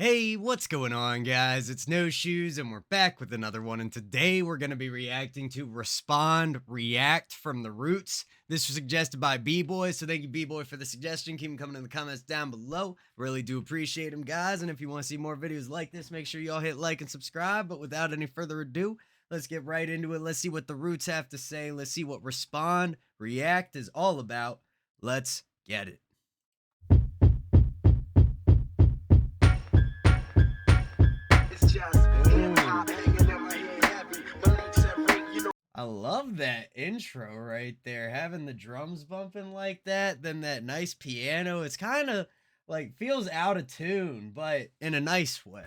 Hey, what's going on, guys? It's No Shoes, and we're back with another one. And today we're going to be reacting to Respond React from the Roots. This was suggested by B-Boy, so thank you, B-Boy, for the suggestion. Keep them coming in the comments down below. Really do appreciate them, guys. And if you want to see more videos like this, make sure y'all hit like and subscribe. But without any further ado, let's get right into it. Let's see what the Roots have to say. Let's see what Respond React is all about. Let's get it. I love that intro right there, having the drums bumping like that, then that nice piano. It's kind of like feels out of tune, but in a nice way.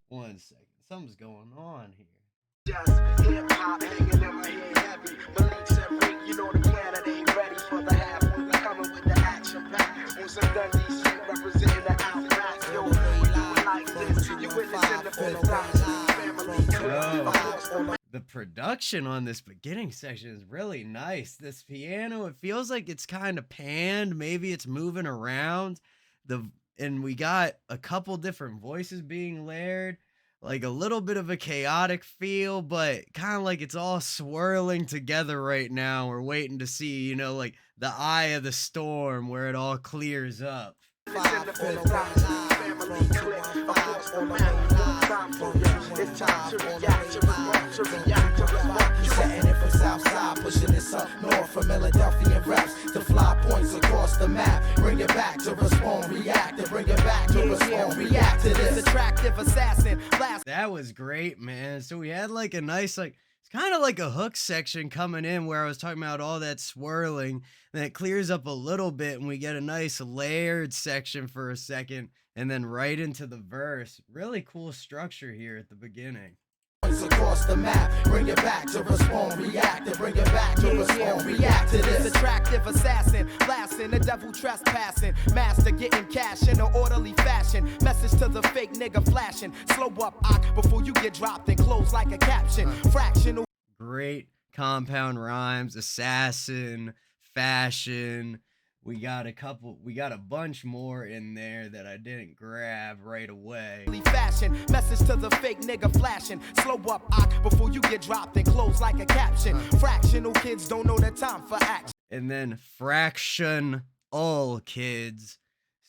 One second, something's going on here. Just hip hop hanging in my head heavy. Malik said, Rick, you know the planet ain't ready for the half. We're coming with the action pack. On some Dundee shit representing the outback. Yo, you like this, you witnessing the fifth family. The production on this beginning section is really nice. This piano, it feels like it's kind of panned. Maybe it's moving around. And we got a couple different voices being layered. Like a little bit of a chaotic feel, but kind of like it's all swirling together right now. We're waiting to see, like the eye of the storm where it all clears up. It's time to react, to respond, to react, to respond. Setting it from Southside, pushing this up north from Philadelphia raps to fly points across the map. Bring it back to respond, react, and bring it back to respond, react to this attractive assassin. That was great, man. So we had like a nice, it's kind of like a hook section coming in where I was talking about all that swirling. Then it clears up a little bit and we get a nice layered section for a second. And then right into the verse. Really cool structure here at the beginning. Across the map, bring it back to respond, react, and bring it back to respond, react to this attractive assassin, blasting the devil trespassing, master getting cash in an orderly fashion, message to the fake nigga flashing, slow up before you get dropped and close like a caption, fractional. Great compound rhymes, assassin, fashion. We got a bunch more in there that I didn't grab right away. Fashion, message to the fake nigga flashing. Slow up, before you get dropped and close like a caption. Fractional kids don't know the time for action. And then fraction all kids.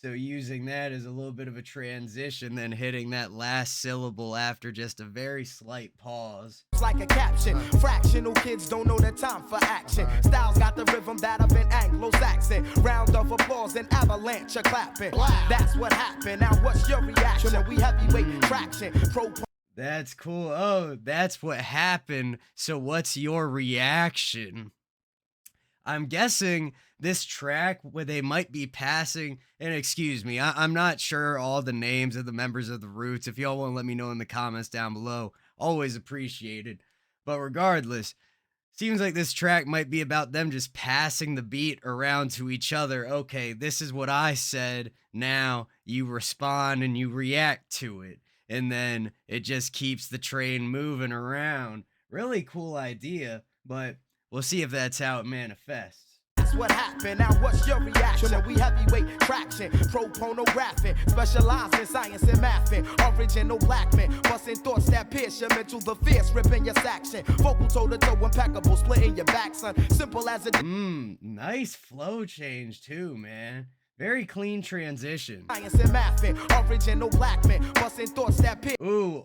So using that as a little bit of a transition, then hitting that last syllable after just a very slight pause. Like a caption, fractional kids don't know the time for action. Styles got the rhythm that of an Anglo-Saxon. Round of applause and avalanche of clapping. That's what happened. Now what's your reaction? We heavyweight traction. That's cool. Oh, that's what happened. So what's your reaction? I'm guessing this track where they might be passing, and excuse me, I'm not sure all the names of the members of the Roots. If y'all want to let me know in the comments down below, always appreciated. But regardless, seems like this track might be about them just passing the beat around to each other. Okay, this is what I said. Now you respond and you react to it. And then it just keeps the train moving around. Really cool idea, but we'll see if that's how it manifests. That's what happened. Now what's your reaction? We heavyweight traction, proponographic, specialized in science and mathing. Original black men, busting thoughts that pierce your mental, the fierce, ripping your saction. Vocal toe to toe, impeccable, splitting your back, son. Simple as a nice flow change too, man. Very clean transition. Science and mathing, original black men, busting thoughts that pierce. Ooh,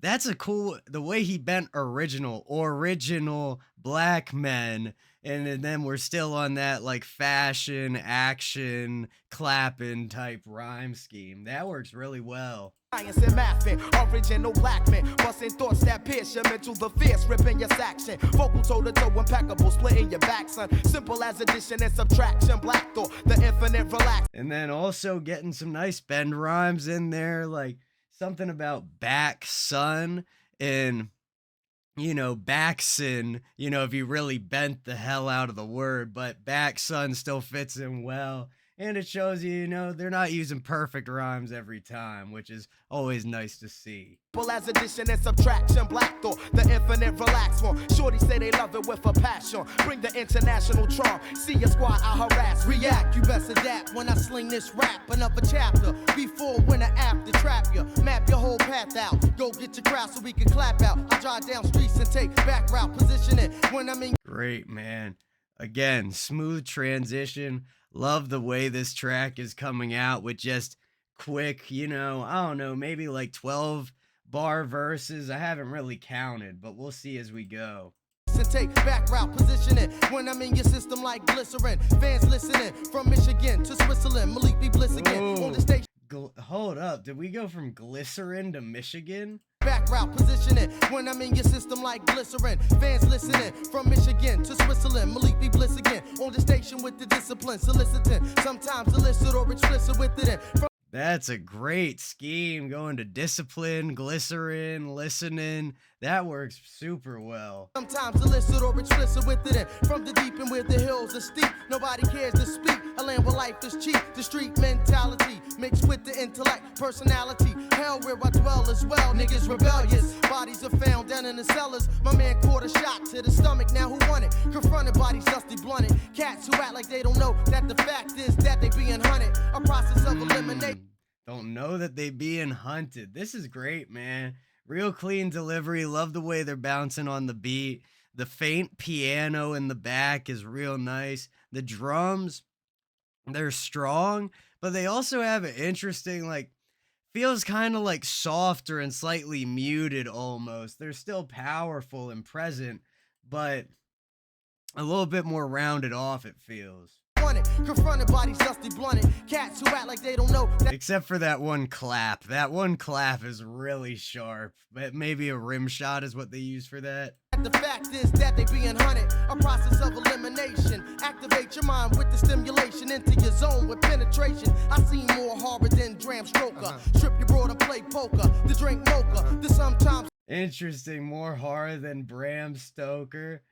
that's a cool, the way he bent original black men, and then we're still on that like fashion, action, clapping type rhyme scheme. That works really well. Science and mathing, original black men, busting thoughts that pierce your mental, the fierce, ripping your saction. Vocal toe to toe, impeccable, splitting your back, son. Simple as addition and subtraction, black thought, the infinite relax. And then also getting some nice bend rhymes in there, like something about back, son, and backson, if you really bent the hell out of the word, but back son still fits in well. And it shows you, they're not using perfect rhymes every time, which is always nice to see. As addition and subtraction, black thought, the infinite relax one. Shorty say they love it with a passion. Bring the international charm. See your squad, I harass, react. You best adapt when I sling this rap. Another chapter, before, when, or after. Trap you, map your whole path out. Go get your crowd so we can clap out. I drive down streets and take back route positioning when I'm in. Great, man. Again, smooth transition. Love the way this track is coming out with just quick, I don't know, maybe like 12 bar verses. I haven't really counted, but we'll see as we go. And take back route positioning when I'm in your system like glycerin. Fans listening from Michigan to Switzerland. Malik be bliss again on the station. Hold up, did we go from glycerin to Michigan? Back route positioning when I'm in your system like glycerin. Fans listening from Michigan to Switzerland. Malik be bliss again on the station with the discipline. Soliciting, sometimes illicit or explicit with it. That's a great scheme, going to discipline, glycerin, listening. That works super well. Sometimes illicit or explicit with it. From the deep and where the hills are steep, nobody cares to speak. A land where life is cheap. The street mentality mixed with the intellect, personality. Hell where I dwell as well. Niggas rebellious. Bodies are found down in the cellars. My man caught a shot to the stomach. Now who won it? Confronted bodies dusty blunted. Cats who act like they don't know that the fact is that they being hunted. A process of elimination. Don't know that they being hunted. This is great, man. Real clean delivery. Love the way they're bouncing on the beat. The faint piano in the back is real nice. The drums, they're strong, but they also have an interesting, feels kind of like softer and slightly muted almost. They're still powerful and present, but a little bit more rounded off, it feels. Confronted bodies dusty blunted. Cats who act like they don't know. Except for that one clap. That one clap is really sharp. But maybe a rim shot is what they use for that. The fact is that they being hunted. A process of elimination. Activate your mind with the stimulation into your zone with penetration. I see more horror than Dram Stroker. Strip your broad and play poker. The drink mocha. The sometimes. Interesting. More horror than Bram Stoker.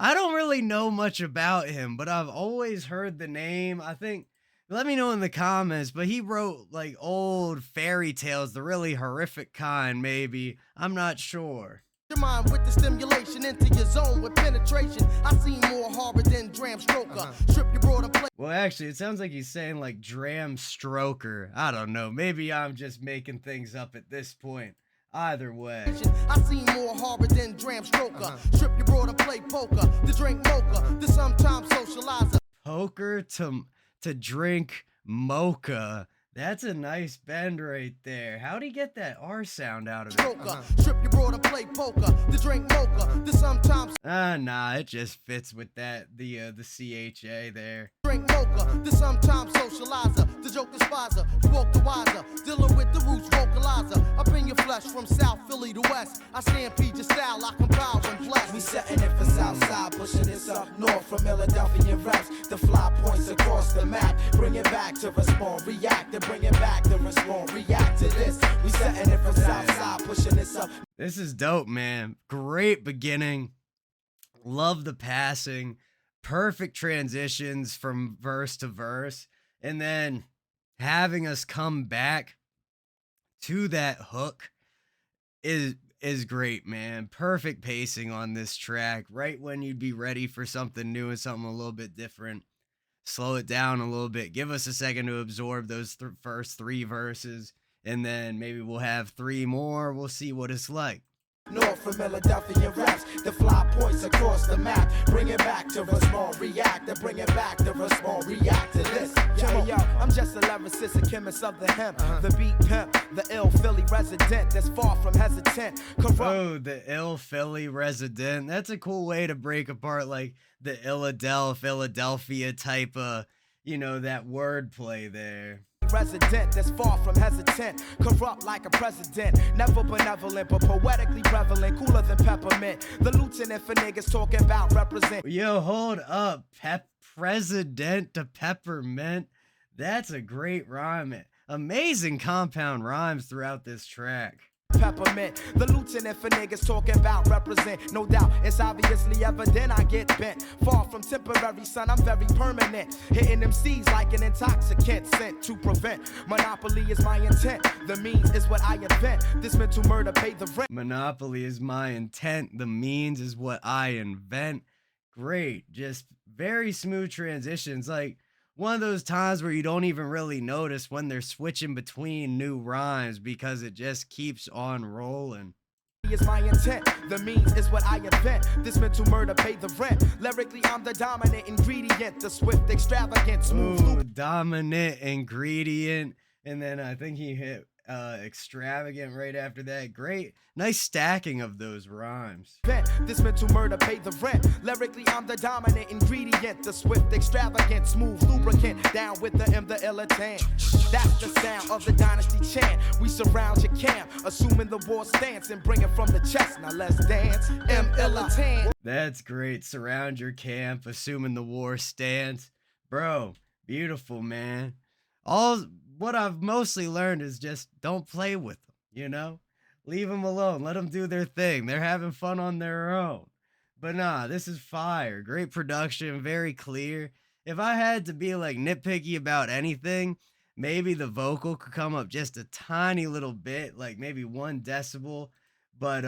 I don't really know much about him, but I've always heard the name. I think, let me know in the comments, but he wrote old fairy tales, the really horrific kind, maybe. I'm not sure. Your mind with the stimulation into your zone with penetration. I see more horror than Dram Stroker. Strip your broad and play. Well, actually, it sounds like he's saying Dram Stroker. I don't know. Maybe I'm just making things up at this point. Either way. I see more horror than Dram Stroker. Strip your broad and play poker. The drink mocha. The sometimes socializer. Poker to drink mocha. That's a nice bend right there. How'd he get that R sound out of it? Strip your broad and play poker. The drink mocha. The sometimes. Nah, it just fits with that. The CHA there. Drink mocha. The sometimes socializer. The joke despiser. You woke the wiser. Dealing with the roots vocalizer. Up in your flesh from South Philly to West. I stampede your style. I compile and bless. We setting it for Southside. Pushing this up north from Philadelphia reps. The fly points across the map. Bring it back to respond. React. Bring it back to respond, react to this. We setting it from Southside, pushing this up. This is dope, man. Great beginning. Love the passing. Perfect transitions from verse to verse. And then having us come back to that hook is great, man. Perfect pacing on this track. Right when you'd be ready for something new and something a little bit different. Slow it down a little bit. Give us a second to absorb those first 3 verses, and then maybe we'll have 3 more. We'll see what it's like. North from Philadelphia raps, the fly points across the map. Bring it back to respond, react, and bring it back to respond, react to this. Yo, I'm just a lyricist, a chemist of the hemp, the beat pimp, the ill Philly resident that's far from hesitant. Oh, the ill Philly resident. That's a cool way to break apart the Philadelphia type of, that wordplay there. Resident that's far from hesitant, corrupt like a president, never benevolent but poetically prevalent, cooler than peppermint. The lieutenant for niggas talking about represent. Yo, hold up, president to peppermint. That's a great rhyme. Amazing compound rhymes throughout this track. peppermint. The lieutenant for niggas talking about represent. No doubt, it's obviously evident I get bent. Far from temporary, son, I'm very permanent. Hitting them C's like an intoxicant sent to prevent. Monopoly is my intent. The means is what I invent. This mental murder paid the rent. Monopoly is my intent. The means is what I invent. Great. Just very smooth transitions. Like one of those times where you don't even really notice when they're switching between new rhymes because it just keeps on rolling. Is my intent. The means is what I invent. This mental murder paid the rent. Lyrically, I'm the dominant ingredient. The swift, extravagant, smooth. Ooh, dominant ingredient. And then I think he hit extravagant right after that. Great. Nice stacking of those rhymes. This mental murder paid the rent. Lyrically, I'm the dominant ingredient. The swift, extravagant, smooth lubricant. Down with the M, the illitant. That's the sound of the dynasty chant. We surround your camp, assuming the war stance and bring it from the chest. Now let's dance. M illitant. That's great. Surround your camp, assuming the war stance. Bro, beautiful, man. What I've mostly learned is just don't play with them, you know? Leave them alone. Let them do their thing. They're having fun on their own. But nah, this is fire. Great production, very clear. If I had to be like nitpicky about anything, maybe the vocal could come up just a tiny little bit, like maybe 1 decibel, but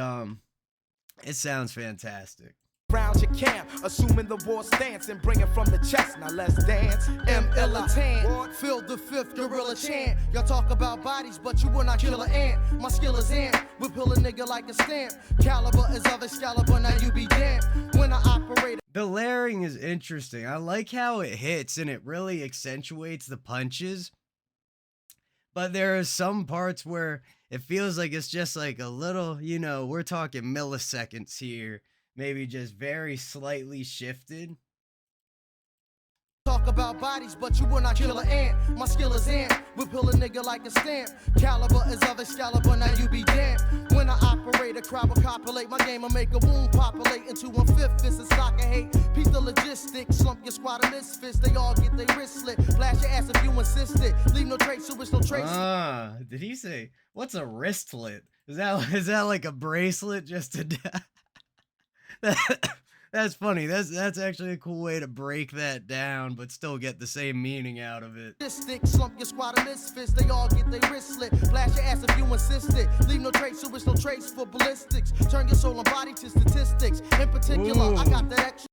it sounds fantastic. Round your camp, assuming the war stance and bring it from the chest. Now let's dance. M illitant, feel the fifth gorilla chant. Y'all talk about bodies, but you will not kill an ant. My skill is ant, we pull a nigga like a stamp. Caliber is of Excalibur, now you be damned. When I operate. The layering is interesting. I like how it hits and it really accentuates the punches. But there are some parts where it feels like it's just like a little, you know, we're talking milliseconds here. Maybe just very slightly shifted. Talk about bodies, but you will not kill an ant. My skill is ant, we pull a nigga like a stamp. Caliber is of Excalibur, now you be damned. When I operate, a crowd will copulate. My game will make a wound populate into 1/5. It's a stock of hate. Piece the logistics, slump your squad of misfits. They all get their wrist slit. Blast your ass if you insist it. Leave no trace, so it's no trace. Did he say, what's a wristlet? Is that like a bracelet just to... That's funny. That's actually a cool way to break that down, but still get the same meaning out of it. Slump your squad of misfits, they all get their wrist slit. Blast your ass if you insist it. Leave no trace, so it's no trace for ballistics. Turn your soul and body to statistics. In particular, I got that extra.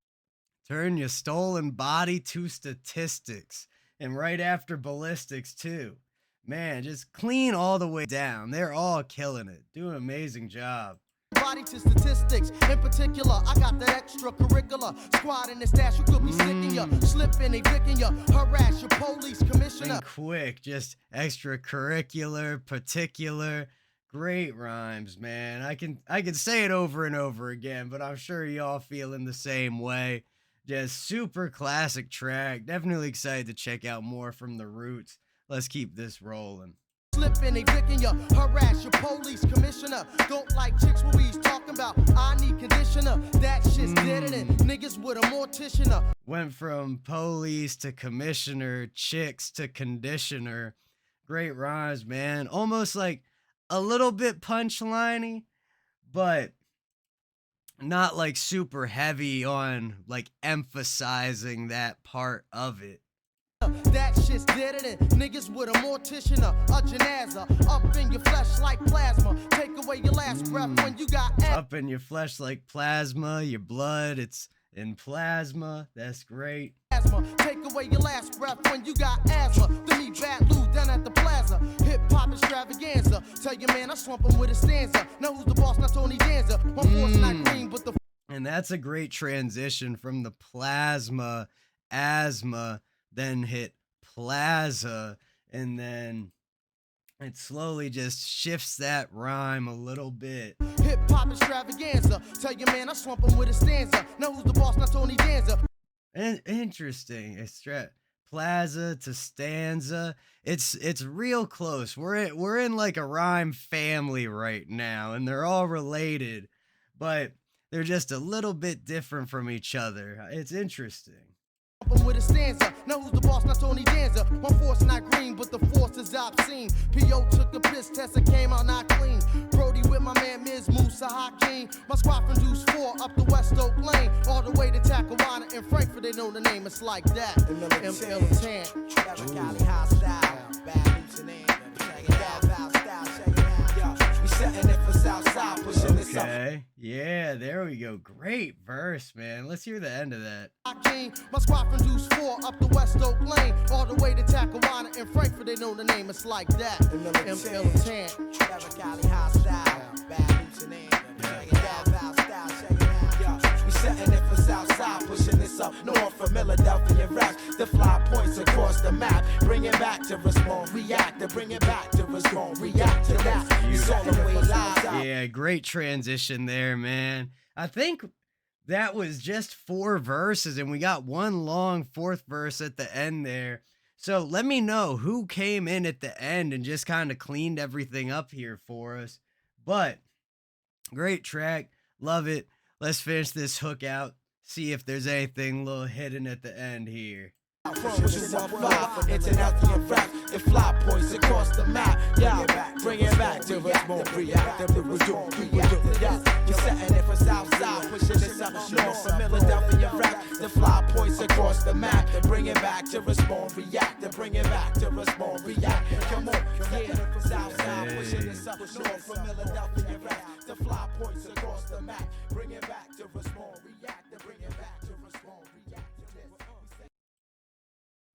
Turn your stolen body to statistics. And right after ballistics, too. Man, just clean all the way down. They're all killing it. Do an amazing job. Body to statistics. In particular, I got that extracurricular squad in the stash. You could be sicking ya, slipping, evicting ya, harass your police commissioner. And quick, just extracurricular, particular. Great rhymes, man. I can say it over and over again, but I'm sure y'all feeling the same way. Just super classic track. Definitely excited to check out more from the Roots. Let's keep this rolling. Slipping, evicting ya, harass your police commissioner. Don't like chicks, what we's talking about. I need conditioner. That shit's dead in niggas with a morticianer. Went from police to commissioner, chicks to conditioner. Great rhymes, man. Almost like a little bit punchliney, but not like super heavy on like emphasizing that part of it. That shit's deader than niggas with a morticianer, a janaza, up in your flesh like plasma. Take away your last breath when you got up in your flesh like plasma, your blood, it's in plasma. That's great. Asthma. Take away your last breath when you got asthma. The meet Bad Lou down at the plaza. Hip hop extravaganza. Tell your man I swamp him with a stanza. Now who's the boss? Not Tony Danza. One force not green, but the. And that's a great transition from the plasma, asthma. Then hit plaza, and then it slowly just shifts that rhyme a little bit. Hip hop extravaganza. Tell your man I swamp him with a stanza. Now who's the boss? Not Tony Danza. And interesting. It's plaza to stanza. It's real close. We're in like a rhyme family right now, and they're all related, but they're just a little bit different from each other. It's interesting. With a stanza. Now who's the boss? Not Tony Danza. One force not green, but the force is obscene. P.O. took a piss test and came out not clean. Brody will King, my squad from Deuce 4 up the West Oak Lane, all the way to Tacawana and Frankfurt. They know the name. It's like that. Militant. Cali hostile. Bad lieutenant. Check it out. Check it out. Yo, we setting it for Southside, pushing this up. Okay. Yeah, there we go. Great verse, man. Let's hear the end of that. King, my squad from Deuce 4 up the West Oak Lane, all the way to Tacawana and Frankfurt. They know the name. It's like that. Militant. Cali hostile. Bad lieutenant. Check it out. Check it out. Yo, we setting it for Southside, pushing this up north from Philadelphia raps. The fly points across the map. Bring it back to respond, react. To bring it back to respond, react to that. It's all the way live. Yeah, great transition there, man. I think that was just 4 verses, and we got one long 4th verse at the end there. So let me know who came in at the end and just kind of cleaned everything up here for us. But great track. Love it. Let's finish this hook out. See if there's anything a little hidden at the end here. International rap, the fly points across the map. Yeah, bring it back to respond, react. You're setting it for Southside, pushing this up north from Philadelphia rap. The fly points across the map. Bring it back to respond, react. To bring it back to respond, react. Come on, yeah, Southside, pushing this up north from Philadelphia rap. The fly points across the map. Bring it back to respond, react. To bring it back to respond, react.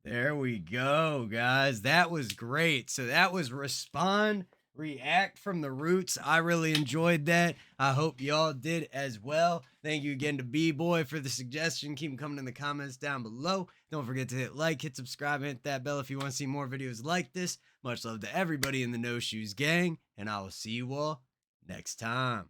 There we go, guys. That was great. So that was Respond, React from the Roots. I really enjoyed that. I hope y'all did as well. Thank you again to B-Boy for the suggestion. Keep them coming in the comments down below. Don't forget to hit like, hit subscribe, and hit that bell if you want to see more videos like this. Much love to everybody in the No Shoes Gang, and I will see you all next time.